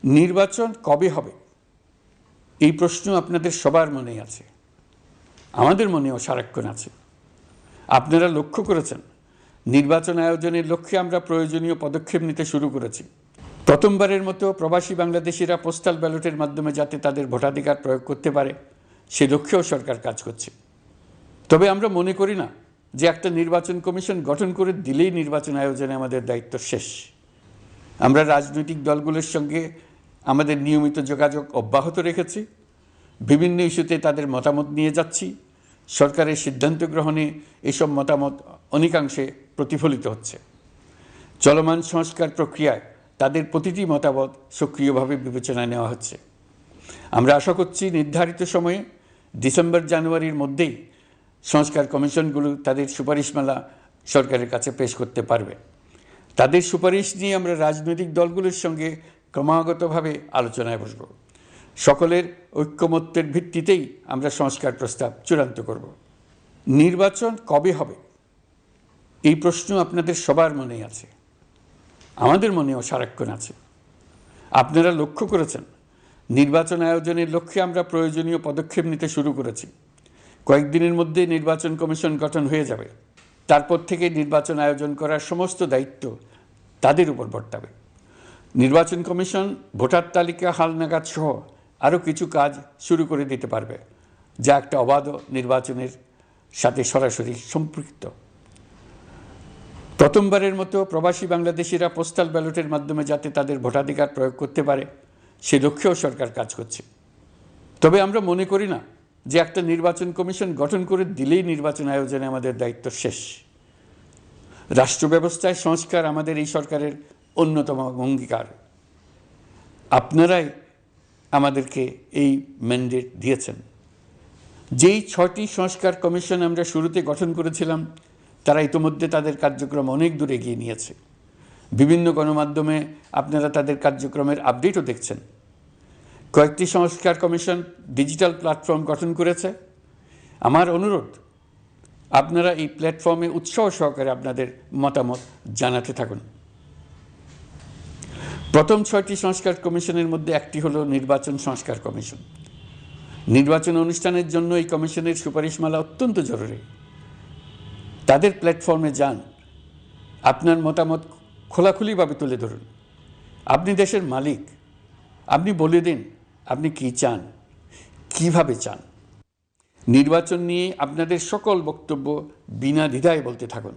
নির্বাচন কবে হবে এই প্রশ্ন আপনাদের সবার মনেই আছে, আমাদের মনেও সারাক্ষণ আছে। আপনারা লক্ষ্য করেছেন নির্বাচন আয়োজনের লক্ষ্যে আমরা প্রয়োজনীয় পদক্ষেপ নিতে শুরু করেছি। প্রথমবারের মতো প্রবাসী বাংলাদেশিরা পোস্টাল ব্যালটের মাধ্যমে যাতে তাদের ভোটাধিকার প্রয়োগ করতে পারে সে লক্ষ্যেও সরকার কাজ করছে। তবে আমরা মনে করি না যে একটা নির্বাচন কমিশন গঠন করে দিলেই নির্বাচন আয়োজনে আমাদের দায়িত্ব শেষ। আমরা রাজনৈতিক দলগুলোর সঙ্গে আমাদের নিয়মিত যোগাযোগ অব্যাহত রেখেছি, বিভিন্ন ইস্যুতে তাদের মতামত নিয়ে যাচ্ছি। সরকারের সিদ্ধান্ত গ্রহণে এসব মতামত অনেকাংশে প্রতিফলিত হচ্ছে। চলমান সংস্কার প্রক্রিয়ায় তাদের প্রতিটি মতামত সক্রিয়ভাবে বিবেচনায় নেওয়া হচ্ছে। আমরা আশা করছি নির্ধারিত সময়ে ডিসেম্বর-জানুয়ারির মধ্যেই সংস্কার কমিশনগুলো তাদের সুপারিশমালা সরকারের কাছে পেশ করতে পারবে। তাদের সুপারিশ নিয়ে আমরা রাজনৈতিক দলগুলোর সঙ্গে ক্রমাগতভাবে আলোচনায় বসব। সকলের ঐক্যমত্যের ভিত্তিতেই আমরা সংস্কার প্রস্তাব চূড়ান্ত করব। নির্বাচন কবে হবে এই প্রশ্ন আপনাদের সবার মনেই আছে, আমাদের মনেও সারাক্ষণ আছে। আপনারা লক্ষ্য করেছেন নির্বাচন আয়োজনের লক্ষ্যে আমরা প্রয়োজনীয় পদক্ষেপ নিতে শুরু করেছি। কয়েকদিনের মধ্যে নির্বাচন কমিশন গঠন হয়ে যাবে। তারপর থেকে নির্বাচন আয়োজন করার সমস্ত দায়িত্ব তাদের উপর বর্তাবে। নির্বাচন কমিশন ভোটার তালিকা হালনাগাদ সহ আরও কিছু কাজ শুরু করে দিতে পারবে, যা একটা অবাধ নির্বাচনের সাথে সরাসরি সম্পৃক্ত। প্রথমবারের মতো প্রবাসী বাংলাদেশিরা পোস্টাল ব্যালটের মাধ্যমে যাতে তাদের ভোটাধিকার প্রয়োগ করতে পারে সে লক্ষ্যেও সরকার কাজ করছে। তবে আমরা মনে করি না যে একটা নির্বাচন কমিশন গঠন করে দিলেই নির্বাচন আয়োজনে আমাদের দায়িত্ব শেষ। রাষ্ট্র ব্যবস্থায় সংস্কার আমাদের এই সরকারের অন্যতম অঙ্গীকার। আপনারাই আমাদেরকে এই ম্যান্ডেট দিয়েছেন। যেই 6টি সংস্কার কমিশন আমরা শুরুতে গঠন করেছিলাম তারা ইতোমধ্যে তাদের কার্যক্রম অনেক দূর এগিয়ে নিয়েছে। বিভিন্ন গণমাধ্যমে আপনারা তাদের কার্যক্রমের আপডেটও দেখছেন। কয়েকটি সংস্কার কমিশন ডিজিটাল প্ল্যাটফর্ম গঠন করেছে। আমার অনুরোধ, আপনারা এই প্ল্যাটফর্মে উৎসাহ সহকারে আপনাদের মতামত জানাতে থাকুন। প্রথম 6টি সংস্কার কমিশনের মধ্যে একটি হলো নির্বাচন সংস্কার কমিশন। নির্বাচন অনুষ্ঠানের জন্য এই কমিশনের সুপারিশমালা অত্যন্ত জরুরি। তাদের প্ল্যাটফর্মে যান, আপনার মতামত খোলাখুলিভাবে তুলে ধরুন। আপনি দেশের মালিক, আপনি বলে দিন আপনি কি চান, কিভাবে চান। নির্বাচন নিয়ে আপনাদের সকল বক্তব্য বিনা দ্বিধায় বলতে থাকুন।